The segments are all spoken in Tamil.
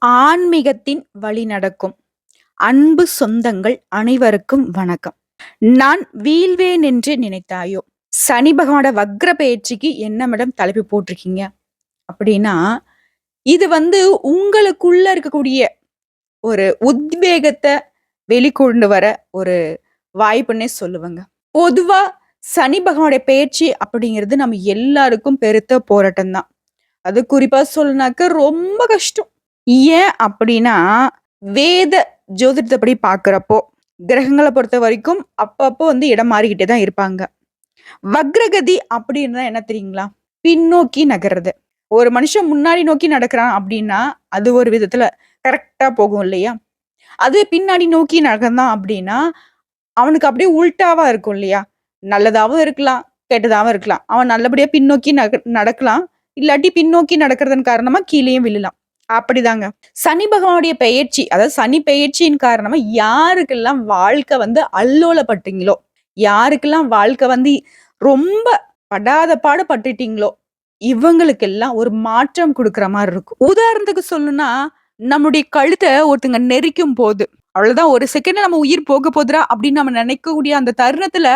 ஆன்மீகத்தின் வழி நடக்கும் அன்பு சொந்தங்கள் அனைவருக்கும் வணக்கம். நான் வீழ்வேன் என்று நினைத்தாயோ? சனி பகவானோட வக்ர பயிற்சிக்கு என்ன மேடம் தலைப்பு போட்டிருக்கீங்க அப்படின்னா, இது உங்களுக்குள்ள இருக்கக்கூடிய ஒரு உத்வேகத்தை வெளிக்கொண்டு வர ஒரு வாய்ப்புன்னே சொல்லுவேங்க. பொதுவா சனி பகவானுடைய பயிற்சி அப்படிங்கிறது நம்ம எல்லாருக்கும் பெருத்த போராட்டம் தான். அது குறிப்பா சொல்லனாக்க ரொம்ப கஷ்டம். ஏன் அப்படின்னா, வேத ஜோதிடத்தப்படி பார்க்கிறப்போ, கிரகங்கள பொறுத்த வரைக்கும் அப்பப்போ இடம் மாறிக்கிட்டே தான் இருப்பாங்க. வக்ரகதி அப்படின்னா என்ன தெரியுங்களா? பின்னோக்கி நகர்றது. ஒரு மனுஷன் முன்னாடி நோக்கி நடக்கிறான் அப்படின்னா, அது ஒரு விதத்துல கரெக்ட்டா போகும் இல்லையா? அதுவே பின்னாடி நோக்கி நகர்ந்தான் அப்படின்னா, அவனுக்கு அப்படியே உல்டாவா இருக்கும் இல்லையா? நல்லதாவும் இருக்கலாம், கெட்டதாவும் இருக்கலாம். அவன் நல்லபடியா பின்னோக்கி நடக்கலாம். இல்லாட்டி பின்னோக்கி நடக்கிறதன் காரணமா கீழேயும் விழலாம். அப்படிதாங்க. சனி பகவானுடைய பெயர்ச்சி, அதாவது சனி பெயர்ச்சியின் காரணமா யாருக்கெல்லாம் வாழ்க்கை அல்லோலப்பட்டீங்களோ, யாருக்கெல்லாம் வாழ்க்கை ரொம்ப படாத பாடு பட்டுட்டீங்களோ, இவங்களுக்கெல்லாம் ஒரு மாற்றம் குடுக்குற மாரி இருக்கும். உதாரணத்துக்கு சொல்லணும்னா, நம்முடைய கழுத்த ஒருத்தங்க நெரிக்கும் போது, அவ்வளவுதான் ஒரு செகண்ட்ல நம்ம உயிர் போக போதுடா அப்படின்னு நம்ம நினைக்கக்கூடிய அந்த தருணத்துல,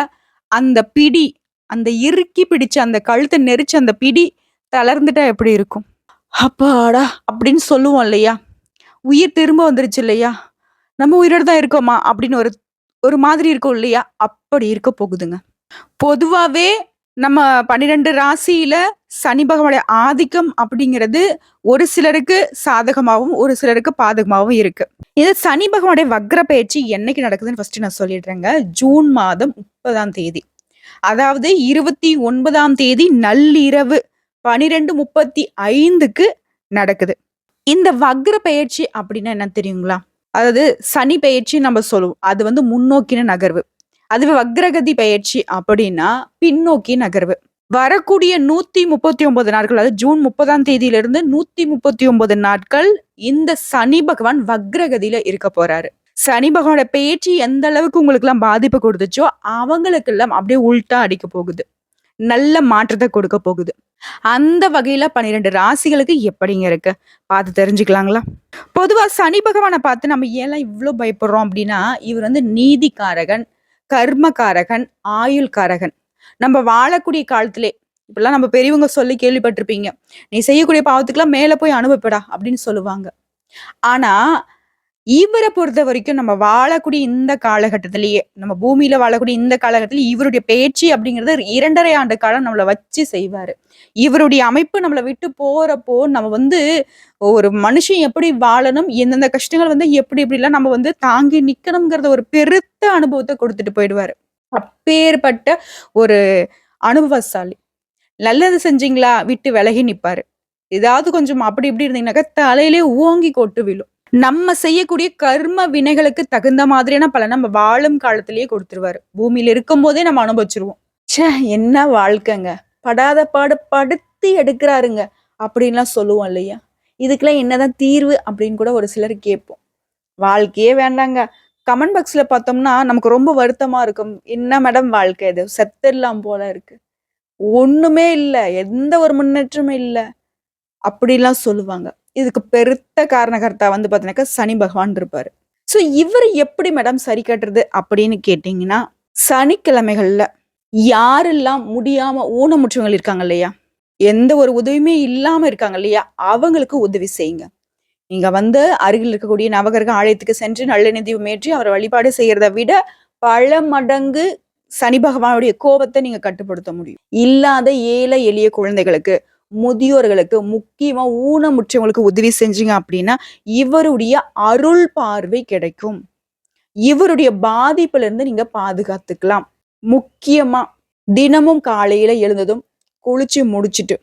அந்த பிடி, அந்த இறுக்கி பிடிச்ச அந்த கழுத்த நெரிச்ச அந்த பிடி தளர்ந்துட்டா எப்படி இருக்கும்? அப்பாடா! அப்படின்னு சொல்லுவோம் இல்லையா? உயிர் திரும்ப வந்துருச்சு இல்லையா? நம்ம உயிரோட தான் இருக்கோமா? அப்படின்னு ஒரு ஒரு மாதிரி இருக்கும் இல்லையா? அப்படி இருக்க போகுதுங்க. பொதுவாவே நம்ம 12 ராசியில சனி பகவானுடைய ஆதிக்கம் அப்படிங்கிறது ஒரு சிலருக்கு சாதகமாவும், ஒரு சிலருக்கு பாதகமாவும் இருக்கு. இது சனி பகவானுடைய வக்ர பயிற்சி என்னைக்கு நடக்குதுன்னு ஃபர்ஸ்ட் நான் சொல்லிடுறேங்க. ஜூன் மாதம் 30ஆம் தேதி. அதாவது 29ஆம் தேதி நள்ளிரவு 12:35க்கு நடக்குது. இந்த வக்ர பெயர்ச்சி அப்படின்னா என்ன தெரியுங்களா? அதாவது சனி பெயர்ச்சி நம்ம சொல்லுவோம். அது முன்னோக்கின நகர்வு. அதுவே வக்ரகதி பெயர்ச்சி அப்படின்னா பின்னோக்கி நகர்வு. வரக்கூடிய 139 நாட்கள், அதாவது ஜூன் 30ஆம் தேதியிலிருந்து 139 நாட்கள் இந்த சனி பகவான் வக்ரகதியில இருக்க போறாரு. சனி பகவானோட பெயர்ச்சி எந்த அளவுக்கு உங்களுக்கெல்லாம் பாதிப்பு கொடுத்துச்சோ, அவங்களுக்கெல்லாம் அப்படியே உல்ட்டா அடிக்க போகுது. நல்ல மாற்றத்தை கொடுக்க போகுது. அந்த வகையில 12 ராசிகளுக்கு எப்படிங்க இருக்கு? பார்த்து தெரிஞ்சுக்கலாங்களா? பொதுவா சனி பகவான பார்த்து நம்ம ஏன்லாம் இவ்ளோ பயப்படுறோம் அப்படின்னா, இவர் நீதிக்காரகன், கர்மகாரகன், ஆயுள்காரகன். நம்ம வாழக்கூடிய காலத்திலே இப்படிலாம் நம்ம பெரியவங்க சொல்லி கேள்விப்பட்டிருப்பீங்க. "நீ செய்யக்கூடிய பாவத்துக்கெல்லாம் மேல போய் அனுபவிப்படா" அப்படின்னு சொல்லுவாங்க. ஆனா இவர பொறுத்தவரைக்கும் நம்ம வாழக்கூடிய இந்த காலகட்டத்திலேயே, நம்ம பூமியில வாழக்கூடிய இந்த காலகட்டத்தில இவருடைய பேச்சு அப்படிங்கிறது 2 1/2 ஆண்டு காலம் நம்மள வச்சு செய்வாரு. இவருடைய அமைப்பு நம்மள விட்டு போறப்போ, நம்ம ஒரு மனுஷன் எப்படி வாழணும், எந்தெந்த கஷ்டங்கள் எப்படி எப்படிலாம் நம்ம தாங்கி நிக்கணும்ங்கிறத ஒரு பெருத்த அனுபவத்த குடுத்துட்டு போயிடுவாரு. அப்பேற்பட்ட ஒரு அனுபவசாலி. நல்லது செஞ்சீங்களா? விட்டு விலகி நிப்பாரு. ஏதாவது கொஞ்சம் அப்படி இப்படி இருந்தீங்கன்னாக்கா, தலையிலே ஓங்கி கொட்டு விழும். நம்ம செய்யக்கூடிய கர்ம வினைகளுக்கு தகுந்த மாதிரியான பலன நம்ம வாழும் காலத்திலேயே கொடுத்துருவாரு. பூமியில இருக்கும்போதே நம்ம அனுபவிச்சுருவோம். ச்சே! என்ன வாழ்க்கைங்க. படாத பாடு படுத்தி எடுக்கிறாருங்க. அப்படின்லாம் சொல்லுவோம் இல்லையா? இதுக்கெல்லாம் என்னதான் தீர்வு அப்படின்னு கூட ஒரு சிலர் கேட்போம். வாழ்க்கையே வேண்டாங்க. கமெண்ட் பாக்ஸ்ல பார்த்தோம்னா, நமக்கு ரொம்ப வருத்தமா இருக்கும். என்ன மேடம் வாழ்க்கை இது? செத்துடலாம் போல இருக்கு. ஒண்ணுமே இல்ல. எந்த ஒரு முன்னேற்றமும் இல்ல. அப்படிலாம் சொல்லுவாங்க. இதுக்கு பெருத்த காரணகர்த்தா பார்த்தீங்கன்னாக்கா, சனி பகவான் இருப்பாரு. ஸோ இவர எப்படி மேடம் சரி கட்டுறது அப்படின்னு கேட்டீங்கன்னா, சனிக்கிழமைகள்ல யாரெல்லாம் முடியாம ஊனமுற்றவங்க இருக்காங்க இல்லையா? எந்த ஒரு உதவியுமே இல்லாம இருக்காங்க இல்லையா? அவங்களுக்கு உதவி செய்யுங்க. நீங்க அருகில் இருக்கக்கூடிய நவகிரக ஆலயத்துக்கு சென்று நல்லெண்ணெய் தீபம் ஏற்றி அவர வழிபாடு செய்யறத விட, பல மடங்கு சனி பகவானுடைய கோபத்த நீங்க கட்டுப்படுத்த முடியும். இல்லாத ஏழை எளிய குழந்தைகளுக்கு, முதியோர்களுக்கு, முக்கியமா ஊனமுற்றவங்களுக்கு உதவி செஞ்சீங்க அப்படின்னா, இவருடைய அருள் பார்வை கிடைக்கும். இவருடைய பாதிப்புல இருந்து நீங்க பாதுகாத்துக்கலாம். முக்கியமா தினமும் காலையில எழுந்ததும் குளிச்சு முடிச்சுட்டு,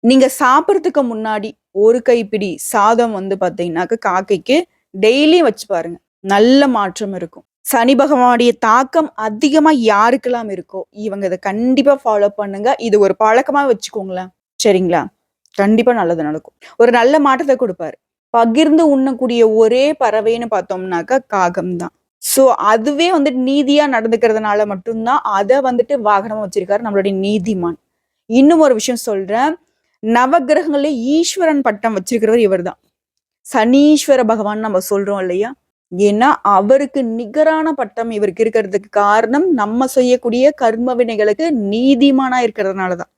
நீங்க சாப்பிடறதுக்கு முன்னாடி ஒரு கைப்பிடி சாதம் பார்த்தீங்கன்னாக்க காக்கைக்கு டெய்லியும் வச்சு பாருங்க. நல்ல மாற்றம் இருக்கும். சனி பகவானுடைய தாக்கம் அதிகமா யாருக்கெல்லாம் இருக்கோ, இவங்க இத கண்டிப்பா ஃபாலோ பண்ணுங்க. இது ஒரு பழக்கமா வச்சுக்கோங்களேன். சரிங்களா? கண்டிப்பா நல்லது நடக்கும். ஒரு நல்ல மாற்றத்த குடுப்பாரு. பகிர்ந்து உண்ணக்கூடிய ஒரே பறவைன்னு பார்த்தோம்னாக்கா காகம் தான். சோ அதுவே நீதியா நடந்துக்கிறதுனால மட்டும் தான் அத வாகனமா வச்சிருக்காரு நம்மளுடைய நீதிமான். இன்னும் ஒரு விஷயம் சொல்றேன். நவகிரகங்கள்ல ஈஸ்வரன் பட்டம் வச்சிருக்கிறவர் இவர்தான். சனீஸ்வர பகவான் நம்ம சொல்றோம் இல்லையா? ஏன்னா அவருக்கு நிகரான பட்டம் இவருக்கு இருக்கிறதுக்கு காரணம் நம்ம செய்யக்கூடிய கர்ம வினைகளுக்கு நீதிமானா இருக்கிறதுனாலதான்.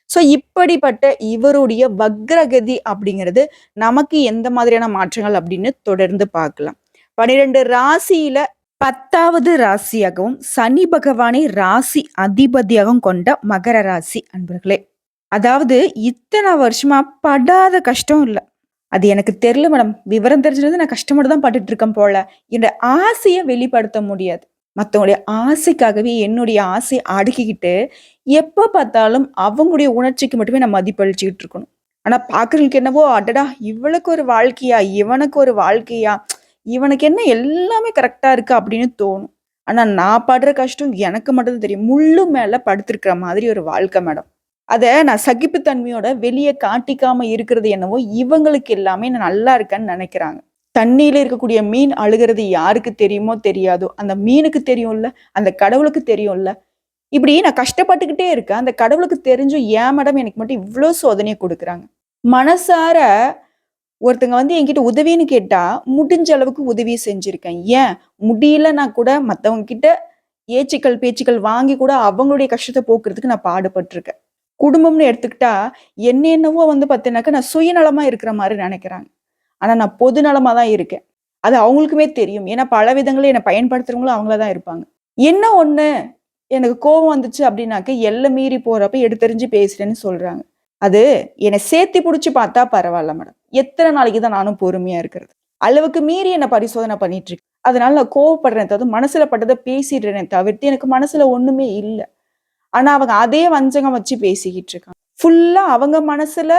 சோ இப்படிப்பட்ட இவருடைய வக்ரகதி அப்படிங்கிறது நமக்கு எந்த மாதிரியான மாற்றங்கள் அப்படின்னு தொடர்ந்து பார்க்கலாம். 12 ராசியில 10வது ராசியாகவும் சனி பகவானை ராசி அதிபதியாகவும் கொண்ட மகர ராசி அன்பர்களே. அதாவது இத்தனை வருஷமா படாத கஷ்டம் இல்ல. அது எனக்கு தெரியல மேடம். விவரம் தெரிஞ்சது நான் கஷ்டப்பட்டு தான் பட்டுட்டு இருக்கேன் போல. என்ற ஆசையை வெளிப்படுத்த முடியாது. மத்தவங்களுடைய ஆசைக்காகவே என்னுடைய ஆசையை அடுக்கிக்கிட்டு எப்ப பார்த்தாலும் அவங்களுடைய உணர்ச்சிக்கு மட்டுமே நான் மதிப்பளிச்சுக்கிட்டு இருக்கணும். ஆனா பாக்குறவங்களுக்கு என்னவோ அடடா இவளுக்கு ஒரு வாழ்க்கையா, இவனுக்கு ஒரு வாழ்க்கையா, இவனுக்கு என்ன எல்லாமே கரெக்டா இருக்கு அப்படின்னு தோணும். ஆனா நான் படுற கஷ்டம் எனக்கு மட்டும்தான் தெரியும். முள்ளு மேல படுத்திருக்கிற மாதிரி ஒரு வாழ்க்கை மேடம். அத நான் சகிப்புத்தன்மையோட வெளியே காட்டிக்காம இருக்கிறது என்னவோ இவங்களுக்கு எல்லாமே நான் நல்லா இருக்கேன்னு நினைக்கிறாங்க. தண்ணியில இருக்கக்கூடிய மீன் அழுகிறது யாருக்கு தெரியுமோ தெரியாதோ, அந்த மீனுக்கு தெரியும்ல, அந்த கடவுளுக்கு தெரியும்ல. இப்படி நான் கஷ்டப்பட்டுக்கிட்டே இருக்கேன். அந்த கடவுளுக்கு தெரிஞ்சும் ஏன் மேடம் எனக்கு மட்டும் இவ்ளோ சோதனையை கொடுக்குறாங்க. மனசார ஒருத்தங்க என்கிட்ட உதவின்னு கேட்டா, முடிஞ்ச அளவுக்கு உதவி செஞ்சிருக்கேன். ஏன் முடியலன்னா கூட மத்தவங்க கிட்ட ஏச்சுக்கள், பேச்சுக்கள் வாங்கி கூட அவங்களுடைய கஷ்டத்த போக்குறதுக்கு நான் பாடுபட்டுருக்கேன். குடும்பம்னு எடுத்துக்கிட்டா, என்னவோ பார்த்தீங்கன்னாக்கா, நான் சுயநலமா இருக்கிற மாரி நெனைக்கிறாங்க. ஆனா நான் பொது நலமா தான் இருக்கேன். அது அவங்களுக்குமே தெரியும். ஏன்னா பல விதங்கள்ல என்ன பயன்படுத்துறவங்களும் அவங்களா தான் இருப்பாங்க. என்ன ஒண்ணு, எனக்கு கோவம் வந்துச்சு அப்படின்னாக்க, எல்லை மீறி போறப்ப எடுத்தெறிஞ்சு பேசுறேன்னு சொல்றாங்க. அது என்னை சேர்த்தி புடிச்சு பார்த்தா பரவால்ல மேடம். எத்தனை நாளைக்கு தான் நானும் பொறுமையா இருக்கிறது? அளவுக்கு மீறி என்ன பரிசோதனை பண்ணிட்டு இருக்கு. அதனால நான் கோவப்படுறேனே தவிர்த்து, மனசுல பட்டத பேசிடுறேனே தவிர்த்து, எனக்கு மனசுல ஒண்ணுமே இல்ல. ஆனா அவங்க அதே வஞ்சகம் வச்சு பேசிக்கிட்டு இருக்காங்க. ஃபுல்லா அவங்க மனசுல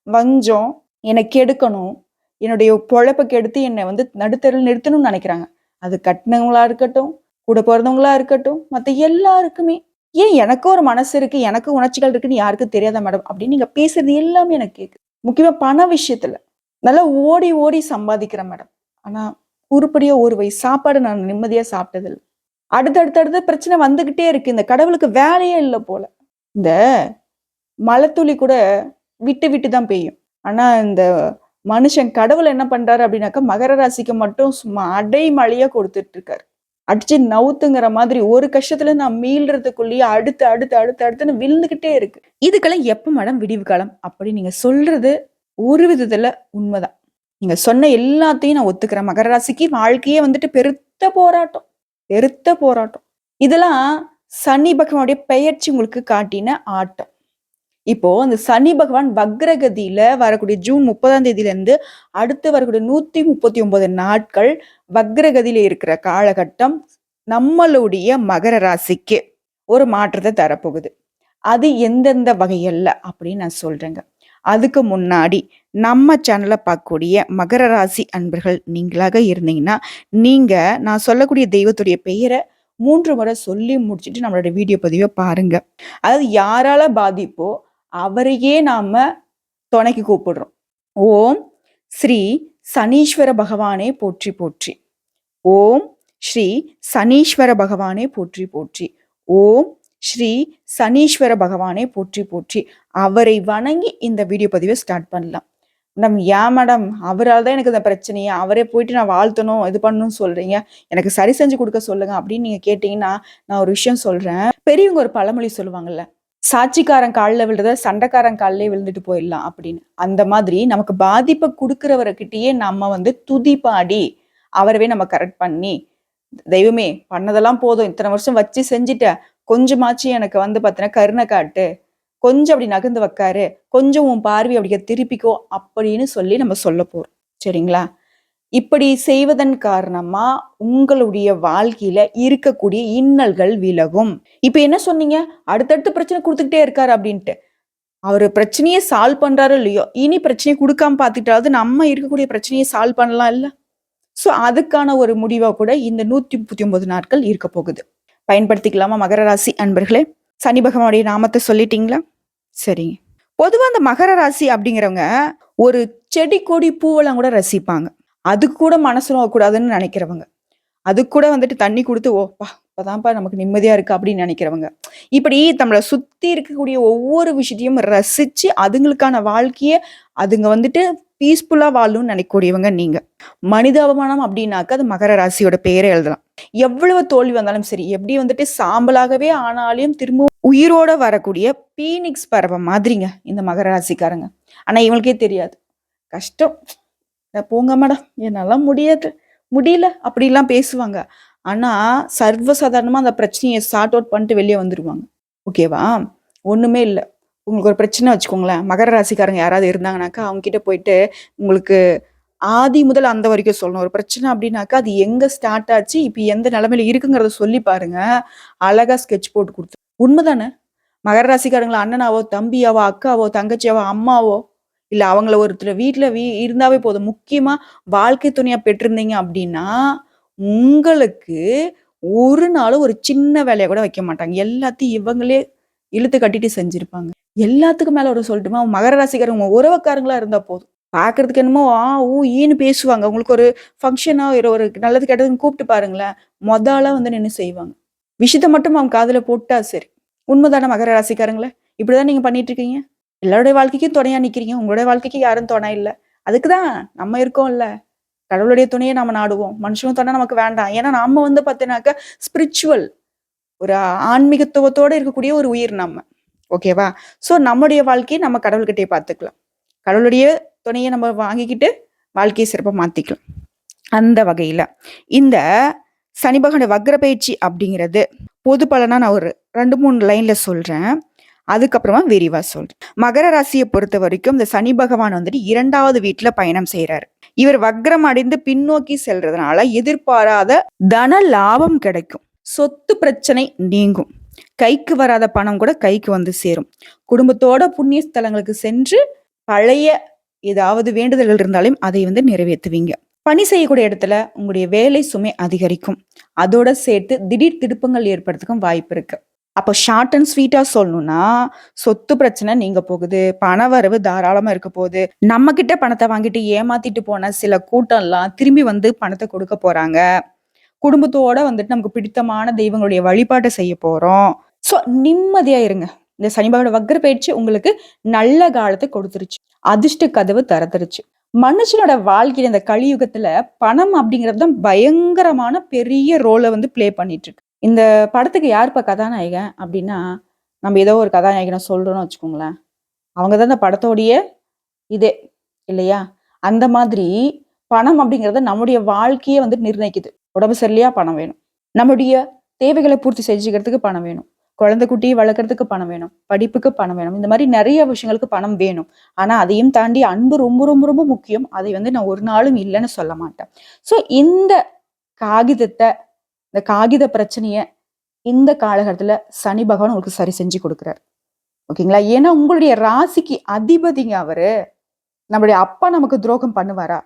வஞ்சம், என்னை கெடுக்கணும், என்னுடைய பொழப்ப கெடுத்து என்னை நடுத்தெருவில் நிறுத்தணும்னு நினைக்கிறாங்க. அது கட்டினவங்களா இருக்கட்டும், கூட பிறந்தவங்களா இருக்கட்டும், மத்த எல்லாருக்குமே. ஏன் எனக்கு ஒரு மனசு இருக்கு, எனக்கு உணர்ச்சிகள் இருக்குன்னு யாருக்கும் தெரியாதா மேடம்? அப்படின்னு நீங்க பேசுறது எல்லாமே எனக்கு கேக்குது. முக்கியமா பண விஷயத்துல. நல்லா ஓடி ஓடி சம்பாதிக்கிறேன் மேடம். ஆனா உருப்படியா ஒரு வயசு சாப்பாடு நான் நிம்மதியா சாப்பிட்டதில்ல. அடுத்தடுத்த பிரச்சனை வந்துகிட்டே இருக்கு. இந்த கடவுளுக்கு வேலையே இல்ல போல. இந்த மழைத்துளி கூட விட்டு விட்டு தான் பெய்யும். ஆனா இந்த மனுஷன் கடவுள் என்ன பண்றாரு அப்படின்னாக்கா, மகர ராசிக்கு மட்டும் சும்மா அடை மழையா கொடுத்துட்டு இருக்காரு. அடிச்சு நவுத்துங்கிற மாதிரி ஒரு கஷ்டத்துல நான் மீள்றதுக்குள்ளேயே அடுத்து அடுத்து அடுத்து அடுத்துன்னு விழுந்துகிட்டே இருக்கு. இதுக்கெல்லாம் எப்ப மேடம் விடிவு காலம்? அப்படி நீங்க சொல்றது ஒரு விதத்துல உண்மைதான். நீங்க சொன்ன எல்லாத்தையும் நான் ஒத்துக்கிறேன். மகர ராசிக்கு வாழ்க்கையே பெருத்த போராட்டம். பெருத்த போராட்டம். இதெல்லாம் சனி பகவானுடைய பெயர்ச்சி உங்களுக்கு காட்டின ஆட்டம். இப்போ அந்த சனி பகவான் வக்ரகதியில வரக்கூடிய ஜூன் 30ஆம் தேதியில இருந்து அடுத்து வரக்கூடிய 139 நாட்கள் வக்ரகதியில இருக்கிற காலகட்டம் நம்மளுடைய மகர ராசிக்கு ஒரு மாற்றத்தை தரப்போகுது. அது எந்தெந்த வகையல்ல அப்படின்னு நான் சொல்றேங்க. அதுக்கு முன்னாடி நம்ம சேனலை பார்க்கக்கூடிய மகர ராசி அன்பர்கள் நீங்களாக இருந்தீங்கன்னா, நீங்க நான் சொல்லக்கூடிய தெய்வத்துடைய பெயரை 3 முறை சொல்லி முடிச்சுட்டு நம்மளோட வீடியோ பதிவை பாருங்க. அதாவது யாரால பாதிப்போ அவரையே நாம துணைக்கு கூப்பிடுறோம். ஓம் ஸ்ரீ சனீஸ்வர பகவானே போற்றி போற்றி. ஓம் ஸ்ரீ சனீஸ்வர பகவானே போற்றி போற்றி. ஓம் ஸ்ரீ சனீஸ்வர பகவானே போற்றி போற்றி. அவரை வணங்கி இந்த வீடியோ பதிவை ஸ்டார்ட் பண்ணலாம். மேடம் ஏன் மேடம் அவரால் தான் எனக்கு இந்த பிரச்சனையே, அவரே போயிட்டு நான் வாழ்த்தணும் இது பண்ணணும்னு சொல்றீங்க, எனக்கு சரி செஞ்சு கொடுக்க சொல்லுங்க அப்படின்னு நீங்க கேட்டீங்கன்னா, நான் ஒரு விஷயம் சொல்றேன். பெரியவங்க ஒரு பழமொழி சொல்லுவாங்கல்ல, சாட்சிக்காரன் காலில் விழுறத சண்டைக்காரன் காலிலே விழுந்துட்டு போயிடலாம் அப்படின்னு. அந்த மாதிரி நமக்கு பாதிப்பை கொடுக்கிறவர்கிட்டயே நம்ம துதி பாடி அவரவே நம்ம கரெக்ட் பண்ணி, தெய்வமே பண்ணதெல்லாம் போதும், இத்தனை வருஷம் வச்சு செஞ்சுட்ட, கொஞ்சமாச்சு எனக்கு பார்த்தீங்கன்னா கருணை காட்டு, கொஞ்சம் அப்படி நகர்ந்து வைக்காரு, கொஞ்சம் உன் பார்வை அப்படி திருப்பிக்கோ அப்படின்னு சொல்லி நம்ம சொல்ல போறோம். சரிங்களா? இப்படி செய்வதன் காரணமா உங்களுடைய வாழ்க்கையில இருக்கக்கூடிய இன்னல்கள் விலகும். இப்ப என்ன சொன்னீங்க? அடுத்தடுத்து பிரச்சனை கொடுத்துக்கிட்டே இருக்காரு அப்படின்ட்டு. அவரு பிரச்சனையை சால்வ் பண்றாரோ இல்லையோ, இனி பிரச்சனையை கொடுக்காம பார்த்துட்டாவது நம்ம இருக்கக்கூடிய பிரச்சனையை சால்வ் பண்ணலாம் இல்ல? சோ அதுக்கான ஒரு முடிவா கூட இந்த 139 நாட்கள் இருக்க போகுது. பயன்படுத்திக்கலாமா மகர ராசி அன்பர்களே? சனி பகவானுடைய நாமத்தை சொல்லிட்டீங்களா? சரிங்க. பொதுவா அந்த மகர ராசி அப்படிங்கிறவங்க ஒரு செடி கொடி பூவெல்லாம் கூட ரசிப்பாங்க. அதுக்கு கூட மனசு நோகக்கூடாதுன்னு நினைக்கிறவங்க. அதுக்கு கூட தண்ணி கொடுத்து ஓப்பா இப்பதான்ப்பா நமக்கு நிம்மதியா இருக்கு அப்படின்னு நினைக்கிறவங்க. இப்படி நம்மளை சுத்தி இருக்கக்கூடிய ஒவ்வொரு விஷயத்தையும் ரசிச்சு அதுங்களுக்கான வாழ்க்கைய அதுங்க பீஸ்ஃபுல்லா வாழணும்னு நினைக்கக்கூடியவங்க நீங்க. மனித அவமானம் அப்படின்னாக்க அது மகர ராசியோட பேரை எழுதலாம். எவ்வளவு தோல்வி வந்தாலும் சரி, எப்படி வந்துட்டு சாம்பலாகவே ஆனாலும் திரும்ப உயிரோட வரக்கூடிய பீனிக்ஸ் பறவை மாதிரிங்க இந்த மகர ராசிக்காரங்க. ஆனா இவங்களுக்கே தெரியாது. கஷ்டம். போங்க மேடம், என்னால முடியல அப்படிலாம் பேசுவாங்க. ஆனா சர்வசாதாரணமா அந்த பிரச்சனையை சார்ட் அவுட் பண்ணிட்டு வெளியே வந்துருவாங்க. ஓகேவா? ஒண்ணுமே இல்ல. உங்களுக்கு ஒரு பிரச்சனை வச்சுக்கோங்களேன். மகர ராசிக்காரங்க யாராவது இருந்தாங்கனாக்கா, அவங்க கிட்ட போயிட்டு உங்களுக்கு ஆதி முதல் அந்த வரைக்கும் சொல்லணும். ஒரு பிரச்சனை அப்படின்னாக்கா, அது எங்க ஸ்டார்ட் ஆச்சு, இப்ப எந்த நிலைமையில இருக்குங்கிறத சொல்லி பாருங்க. அழகா ஸ்கெட்ச் போட்டு குடுத்து உண்மைதானே? மகர ராசிக்காரங்கள அண்ணனாவோ, தம்பியாவோ, அக்காவோ, தங்கச்சியாவோ, அம்மாவோ, இல்ல அவங்கள ஒருத்தர் வீட்ல இருந்தாவே போதும். முக்கியமா வாழ்க்கை துணையா பெற்றிருந்தீங்க அப்படின்னா, உங்களுக்கு ஒரு நாளும் ஒரு சின்ன வேலைய கூட வைக்க மாட்டாங்க. எல்லாத்தையும் இவங்களே இழுத்து கட்டிட்டு செஞ்சிருப்பாங்க. எல்லாத்துக்கும் மேல ஒரு சொல்லட்டுமா? மகர ராசிக்காரங்க உறவுக்காரங்களா இருந்தா போதும். பார்க்கறதுக்கு என்னமோ ஆ, ஊ, ஈன்னு பேசுவாங்க. உங்களுக்கு ஒரு ஃபங்ஷனோ ஒரு நல்லது கெட்டதுன்னு கூப்பிட்டு பாருங்களேன். ஆளா வந்து நின்னு செய்வாங்க. விஷயத்த மட்டும் அவங்க காதுல போட்டா சரி. உண்மைதானே மகர ராசிக்காரங்களே? இப்படிதான் நீங்க பண்ணிட்டு இருக்கீங்க. எல்லாருடைய வாழ்க்கைக்கும் துணையா நிக்கிறீங்க. உங்களுடைய வாழ்க்கைக்கு யாரும் துணை இல்ல. அதுக்கு தான் நம்ம இருக்கோம்ல. கடவுளுடைய துணையை நாம நாடுவோம். மனுஷங்க துணை நமக்கு வேண்டாம். ஏன்னா நாம வந்து பார்த்தீங்கன்னாக்க ஸ்பிரிச்சுவல் ஒரு ஆன்மீகத்துவத்தோட இருக்கக்கூடிய ஒரு உயிர் நம்ம. ஓகேவா? ஸோ நம்முடைய வாழ்க்கையை நம்ம கடவுள்கிட்டயே பார்த்துக்கலாம். கடவுளுடைய துணையை நம்ம வாங்கிக்கிட்டு வாழ்க்கையை சிறப்பா மாத்திக்கலாம். அந்த வகையில இந்த சனி பகவான் வக்ர பயிற்சி அப்படிங்கிறது பொது பலனா நான் ஒரு 2-3 லைன்ல சொல்றேன். அதுக்கப்புறமா விரிவா சொல்றேன். மகர ராசியை பொறுத்த வரைக்கும் இந்த சனி பகவான் வந்துட்டு 2வது வீட்டுல பயணம் செய்யறாரு. இவர் வக்ரம் அடைந்து பின்னோக்கி செல்றதுனால எதிர்பாராத தன லாபம் கிடைக்கும். சொத்து பிரச்சனை நீங்கும். கைக்கு வராத பணம் கூட கைக்கு வந்து சேரும். குடும்பத்தோட புண்ணிய ஸ்தலங்களுக்கு சென்று பழைய ஏதாவது வேண்டுதல்கள் இருந்தாலும் அதை வந்து நிறைவேற்றுவீங்க. பணி செய்யக்கூடிய இடத்துல உங்களுடைய வேலை சுமை அதிகரிக்கும். அதோட சேர்த்து திடீர் திருப்பங்கள் ஏற்படுறதுக்கும் வாய்ப்பு இருக்கு. அப்போ ஷார்ட் அண்ட் ஸ்வீட்டா சொல்லணும்னா, சொத்து பிரச்சனை நீங்க போகுது, பண வரவு தாராளமா இருக்க போகுது. நம்ம கிட்ட பணத்தை வாங்கிட்டு ஏமாத்திட்டு போன சில கூட்டம்லாம் திரும்பி வந்து பணத்தை கொடுக்க போறாங்க. குடும்பத்தோட வந்துட்டு நமக்கு பிடித்தமான தெய்வங்களுடைய வழிபாட்டை செய்ய போறோம். ஸோ நிம்மதியா இருங்க. இந்த சனி பகவான் வக்ர பயிற்சி உங்களுக்கு நல்ல காலத்தை கொடுத்துருச்சு. அதிர்ஷ்ட கதவு திறந்துருச்சு. மனுஷனோட வாழ்க்கையில இந்த கலியுகத்துல பணம் அப்படிங்கிறது தான் பயங்கரமான பெரிய ரோலை வந்து பிளே பண்ணிட்டு இருக்கு. இந்த படத்துக்கு யாருப்பா கதாநாயகன் அப்படின்னா, நம்ம ஏதோ ஒரு கதாநாயகனை சொல்றோம்னு வச்சுக்கோங்களேன். அவங்க தான் இந்த படத்தோடைய இதே இல்லையா? அந்த மாதிரி பணம் அப்படிங்கிறது நம்முடைய வாழ்க்கையை வந்து நிர்ணயிக்குது. உடம்பு சரியில்லையா பணம் வேணும். நம்முடைய தேவைகளை பூர்த்தி செஞ்சுக்கிறதுக்கு பணம் வேணும். குழந்தை குட்டியை வளர்க்கறதுக்கு பணம் வேணும். படிப்புக்கு பணம் வேணும். இந்த மாதிரி நிறைய விஷயங்களுக்கு பணம் வேணும். ஆனா அதையும் தாண்டி அன்பு ரொம்ப ரொம்ப ரொம்ப முக்கியம். அதை வந்து நான் ஒரு நாளும் இல்லைன்னு சொல்ல மாட்டேன். ஸோ இந்த காகிதத்தை இந்த காகித பிரச்சனைய இந்த காலகட்டத்துல சனி பகவான் உங்களுக்கு சரி செஞ்சு கொடுக்குறாரு. ஓகேங்களா? ஏன்னா உங்களுடைய ராசிக்கு அதிபதிங்க அவரு. நம்மளுடைய அப்பா நமக்கு துரோகம் பண்ணுவாரா?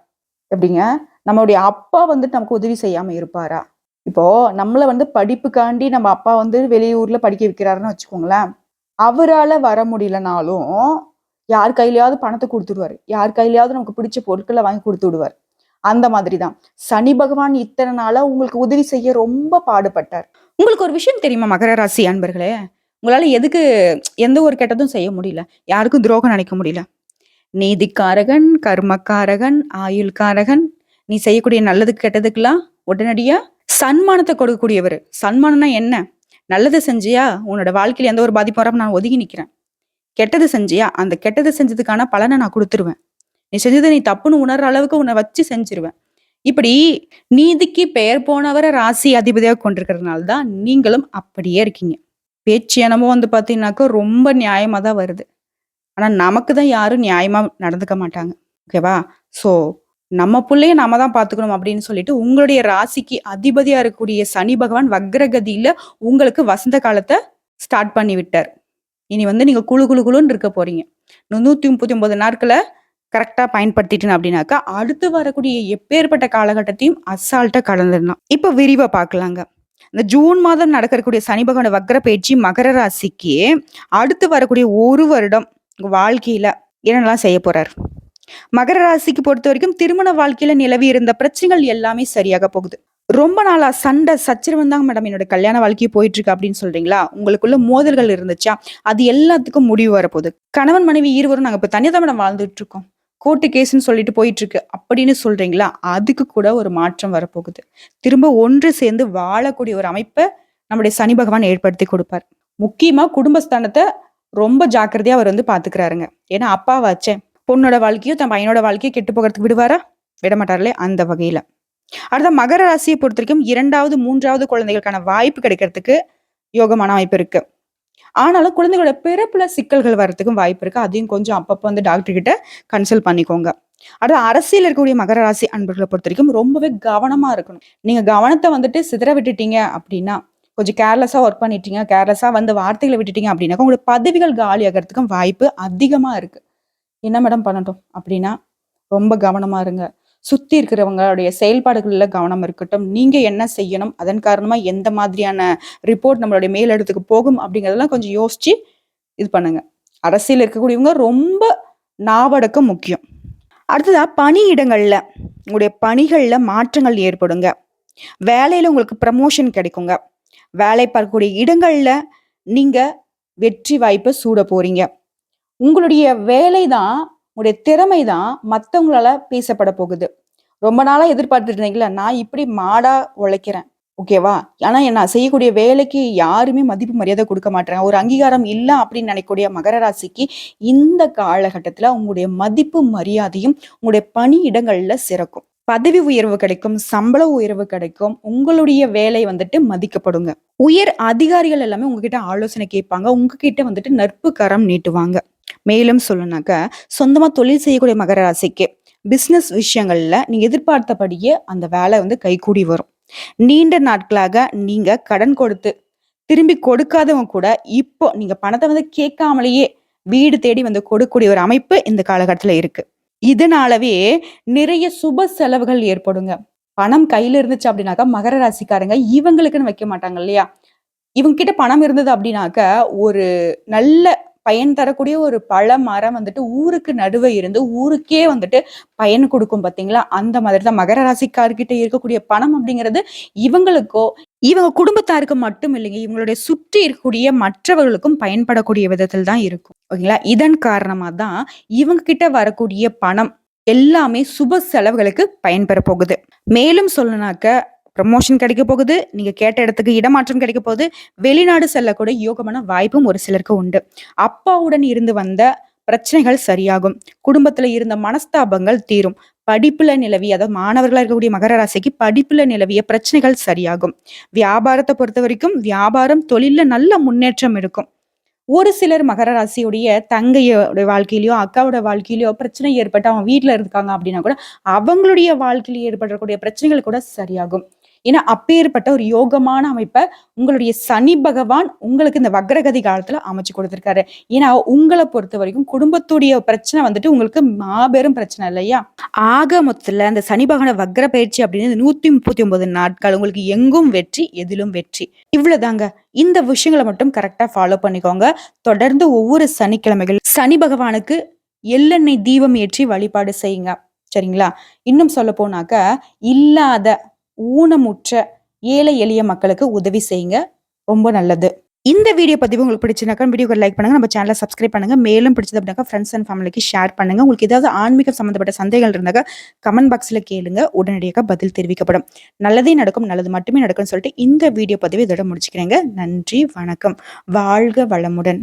எப்படிங்க? நம்மளுடைய அப்பா வந்துட்டு நமக்கு உதவி செய்யாம இருப்பாரா? இப்போ நம்மள வந்து படிப்புக்காண்டி நம்ம அப்பா வந்து வெளியூர்ல படிக்க வைக்கிறாருன்னு வச்சுக்கோங்களேன். அவரால வர முடியலனாலும் யார் கையிலயாவது பணத்தை கொடுத்துடுவாரு. யார் கையிலயாவது நமக்கு பிடிச்ச பொருட்களை வாங்கி கொடுத்து விடுவார். அந்த மாதிரிதான் சனி பகவான் இத்தனை நாளா உங்களுக்கு உதவி செய்ய ரொம்ப பாடுபட்டார். உங்களுக்கு ஒரு விஷயம் தெரியுமா மகர ராசி அன்பர்களே? உங்களால எதுக்கு எந்த ஒரு கெட்டதும் செய்ய முடியல? யாருக்கும் துரோகம் நினைக்க முடியல? நீதிக்காரகன், கர்மக்காரகன், ஆயுள்காரகன், நீ செய்யக்கூடிய நல்லதுக்கு கெட்டதுக்கெல்லாம் உடனடியா சன்மானத்தை கொடுக்கக்கூடியவர். சன்மானம்னா என்ன? நல்லது செஞ்சியா உன்னோட வாழ்க்கையில எந்த ஒரு பாதிப்பும் வராம நான் ஒதுங்கி நிக்கிறேன். கெட்டது செஞ்சியா அந்த கெட்டது செஞ்சதுக்கான பலனை நான் கொடுத்துருவேன். நீ செஞ்சதை நீ தப்புன்னு உணர்ற அளவுக்கு உன்னை வச்சு செஞ்சிருவேன். இப்படி நீதிக்கு பெயர் போனவரை ராசி அதிபதியாக கொண்டிருக்கிறதுனால தான் நீங்களும் அப்படியே இருக்கீங்க. பேச்சு என்னமோ வந்து பாத்தீங்கன்னாக்கா ரொம்ப நியாயமா தான் வருது. ஆனா நமக்கு தான் யாரும் நியாயமா நடந்துக்க மாட்டாங்க. ஓகேவா? சோ நம்ம புள்ளைய நாம தான் பாத்துக்கணும் அப்படின்னு சொல்லிட்டு உங்களுடைய ராசிக்கு அதிபதியா இருக்கக்கூடிய சனி பகவான் வக்ரகதியில உங்களுக்கு வசந்த காலத்தை ஸ்டார்ட் பண்ணி விட்டார். இனி வந்து நீங்க குழு குழு குழுன்னு இருக்க போறீங்க. 139 நாட்களை கரெக்டா பயன்படுத்திட்டேன் அப்படின்னாக்கா அடுத்து வரக்கூடிய எப்பேற்பட்ட காலகட்டத்தையும் அசால்ட்டா கடந்துடலாம். இப்ப விரிவா பார்க்கலாங்க. இந்த ஜூன் மாதம் நடக்கக்கூடிய சனி பகவான் வக்ர பயிற்சி மகர ராசிக்கு அடுத்து வரக்கூடிய 1 வருடம் வாழ்க்கையில என்னெல்லாம் செய்ய போறாரு? மகர ராசிக்கு பொறுத்த வரைக்கும் திருமண வாழ்க்கையில நிலவி இருந்த பிரச்சனைகள் எல்லாமே சரியாக போகுது. ரொம்ப நாளா சண்டை சச்சரவு தாங்க மேடம் என்னோட கல்யாண வாழ்க்கையை போயிட்டு இருக்கு அப்படின்னு சொல்றீங்களா? உங்களுக்குள்ள மோதல்கள் இருந்துச்சா? அது எல்லாத்துக்கும் முடிவு வரப்போகுது. கணவன் மனைவி இருவரும் நாங்க இப்ப தனியா தான் மேடம் வாழ்ந்துட்டு இருக்கோம். கோர்ட்டு கேஸ்ன்னு சொல்லிட்டு போயிட்டு இருக்கு அப்படின்னு சொல்றீங்களா? அதுக்கு கூட ஒரு மாற்றம் வரப்போகுது. திரும்ப ஒன்று சேர்ந்து வாழக்கூடிய ஒரு அமைப்ப நம்முடைய சனி பகவான் ஏற்படுத்தி கொடுப்பார். முக்கியமா குடும்பஸ்தானத்த ரொம்ப ஜாக்கிரதையா அவர் வந்து பாத்துக்கிறாருங்க. ஏன்னா அப்பாவாச்சே. பொண்ணோட வாழ்க்கையும் தன் பையனோட வாழ்க்கையும் கெட்டு போகிறதுக்கு விடுவாரா? விட மாட்டார்களே அந்த வகையில. அடுத்த மகர ராசியை பொறுத்தவரைக்கும் 2வது, 3வது குழந்தைகளுக்கான வாய்ப்பு கிடைக்கிறதுக்கு யோகமான அமைப்பு இருக்கு. ஆனாலும் குழந்தைகளோட பிறப்புல சிக்கல்கள் வர்றதுக்கும் வாய்ப்பு இருக்கு. அதையும் கொஞ்சம் அப்பப்போ வந்து டாக்டர் கிட்ட கன்சல்ட் பண்ணிக்கோங்க. அடுத்து அரசியல் இருக்கக்கூடிய மகர ராசி அன்பர்களை பொறுத்த வரைக்கும் ரொம்பவே கவனமா இருக்கணும். நீங்க கவனத்தை வந்துட்டு சிதற விட்டுட்டீங்க அப்படின்னா, கொஞ்சம் கேர்லெஸ்ஸா ஒர்க் பண்ணிட்டீங்க, கேர்லெஸ்ஸா வந்து வார்த்தைகளை விட்டுட்டீங்க அப்படின்னாக்கா உங்களுடைய பதவிகள் காலி ஆகிறதுக்கும் வாய்ப்பு அதிகமா இருக்கு. என்ன மேடம் பண்ணட்டும் அப்படின்னா, ரொம்ப கவனமா இருங்க. சுத்தி இருக்கிறவங்களுடைய செயல்பாடுகள்ல கவனம் இருக்கட்டும். நீங்க என்ன செய்யணும்? அதன் காரணமா எந்த மாதிரியான ரிப்போர்ட் நம்மளுடைய மேலிடத்துக்கு போகும் அப்படிங்கிறதெல்லாம் கொஞ்சம் யோசிச்சு இது பண்ணுங்க. அரசியல் இருக்கக்கூடியவங்க ரொம்ப நாவடக்கம் முக்கியம். அடுத்ததா பணியிடங்கள்ல உங்களுடைய பணிகள்ல மாற்றங்கள் ஏற்படுங்க. வேலையில உங்களுக்கு ப்ரமோஷன் கிடைக்குங்க. வேலை பார்க்கக்கூடிய இடங்கள்ல நீங்க வெற்றி வாய்ப்பை சூட போறீங்க. உங்களுடைய வேலை தான், உங்களுடைய திறமை தான் மத்தவங்களால பேசப்பட போகுது. ரொம்ப நாளா எதிர்பார்த்துட்டு இருந்தீங்களா, நான் இப்படி மாடா உழைக்கிறேன். ஓகேவா? ஆனா நான் செய்யக்கூடிய வேலைக்கு யாருமே மதிப்பு மரியாதை கொடுக்க மாட்றாங்க. ஒரு அங்கீகாரம் இல்ல அப்படின்னு நினைக்கக்கூடிய மகர ராசிக்கு இந்த காலகட்டத்துல உங்களுடைய மதிப்பு மரியாதையும் உங்களுடைய பணியிடங்கள்ல சிறக்கும். பதவி உயர்வு கிடைக்கும், சம்பள உயர்வு கிடைக்கும். உங்களுடைய வேலை வந்துட்டு மதிக்கப்படுங்க. உயர் அதிகாரிகள் எல்லாமே உங்ககிட்ட ஆலோசனை கேட்பாங்க. உங்ககிட்ட வந்துட்டு நட்பு கரம் நீட்டுவாங்க. மேலும் சொல்லணும்னாக்க, சொந்தமா தொழில் செய்யக்கூடிய மகர ராசிக்கு பிசினஸ் விஷயங்கள்ல நீங்க எதிர்பார்த்தபடியே அந்த வேலை வந்து கைகூடி வரும். நீண்ட நாட்களாக நீங்க கடன் கொடுத்து திரும்பி கொடுக்காதவங்க கூட இப்போ நீங்க பணத்தை வந்து கேட்காமலேயே வீடு தேடி வந்து கொடுக்கக்கூடிய ஒரு அமைப்பு இந்த காலகட்டத்துல இருக்கு. இதனாலவே நிறைய சுப செலவுகள் ஏற்படுங்க. பணம் கையில இருந்துச்சு அப்படின்னாக்கா மகர ராசிக்காரங்க இவங்களுக்குன்னு வைக்க மாட்டாங்க இல்லையா? இவங்க கிட்ட பணம் இருந்தது அப்படின்னாக்க ஒரு நல்ல பயன் தரக்கூடிய ஒரு பழ மரம் வந்துட்டு ஊருக்கு நடுவே இருந்து ஊருக்கே வந்துட்டு பயன் கொடுக்கும் பாத்தீங்களா? அந்த மாதிரி தான் மகர ராசிக்கார்கிட்ட இருக்கக்கூடிய பணம் அப்படிங்கிறது இவங்களுக்கோ இவங்க குடும்பத்தாருக்கு மட்டும் இல்லைங்க, இவங்களுடைய சுற்றி இருக்கக்கூடிய மற்றவர்களுக்கும் பயன்படக்கூடிய விதத்தில் தான் இருக்கும். ஓகேங்களா? இதன் காரணமா தான் இவங்க கிட்ட வரக்கூடிய பணம் எல்லாமே சுப செலவுகளுக்கு பயன்பெற போகுது. மேலும் சொல்லனாக்க ப்ரமோஷன் கிடைக்க போகுது. நீங்க கேட்ட இடத்துக்கு இடமாற்றம் கிடைக்க போகுது. வெளிநாடு செல்லக்கூடிய யோகமான வாய்ப்பும் ஒரு சிலருக்கு உண்டு. அப்பாவுடன் இருந்து வந்த பிரச்சனைகள் சரியாகும். குடும்பத்துல இருந்த மனஸ்தாபங்கள் தீரும். படிப்புல நிலவிய, அதாவது மாணவர்களா இருக்கக்கூடிய மகர ராசிக்கு படிப்புல நிலவிய பிரச்சனைகள் சரியாகும். வியாபாரத்தை பொறுத்த வரைக்கும் வியாபாரம் தொழில்ல நல்ல முன்னேற்றம் இருக்கும். ஒரு சிலர் மகர ராசியுடைய தங்கையோட வாழ்க்கையிலயோ அக்காவோட வாழ்க்கையிலயோ பிரச்சனை ஏற்பட்டு அவங்க வீட்டுல இருக்காங்க அப்படின்னா கூட அவங்களுடைய வாழ்க்கையில ஏற்படக்கூடிய பிரச்சனைகள் கூட சரியாகும். ஏன்னா அப்பேற்பட்ட ஒரு யோகமான அமைப்பை உங்களுடைய சனி பகவான் உங்களுக்கு இந்த வக்ரகதி காலத்துல அமைச்சு கொடுத்திருக்காரு. ஏன்னா உங்களை பொறுத்த வரைக்கும் குடும்பத்துடைய பிரச்சனை வந்துட்டு உங்களுக்கு மாபெரும் பிரச்சனை இல்லையா? ஆக மொத்தத்துல அந்த சனி பகவான வக்ர பயிற்சி அப்படின்னு 139 நாட்கள் உங்களுக்கு எங்கும் வெற்றி, எதிலும் வெற்றி. இவ்வளவுதாங்க. இந்த விஷயங்களை மட்டும் கரெக்டா ஃபாலோ பண்ணிக்கோங்க. தொடர்ந்து ஒவ்வொரு சனிக்கிழமைகள் சனி பகவானுக்கு எள்ளெண்ணெய் தீபம் ஏற்றி வழிபாடு செய்யுங்க. சரிங்களா? இன்னும் சொல்ல போனாக்க இல்லாத ஊனமுற்ற ஏழை எளிய மக்களுக்கு உதவி செய்யுங்க. ரொம்ப நல்லது. இந்த வீடியோ பதிவு உங்களுக்கு பிடிச்சிருந்தாக்கா வீடியோக்கு லைக் பண்ணுங்க, நம்ம சேனலை சப்ஸ்கிரைப் பண்ணுங்க. மேலும் பிடிச்சது அப்படின்னாக்கா ஃப்ரெண்ட்ஸ் அண்ட் ஃபேமிலிக்கு ஷேர் பண்ணுங்க. உங்களுக்கு ஏதாவது ஆன்மீகம் சம்பந்தப்பட்ட சந்தேகங்கள் இருந்தாக்கா கமெண்ட் பாக்ஸ்ல கேளுங்க, உடனடியாக பதில் தெரிவிக்கப்படும். நல்லதே நடக்கும், நல்லது மட்டுமே நடக்கும்னு சொல்லிட்டு இந்த வீடியோ பதிவு இதோட முடிச்சுக்கிறேங்க. நன்றி, வணக்கம், வாழ்க வளமுடன்.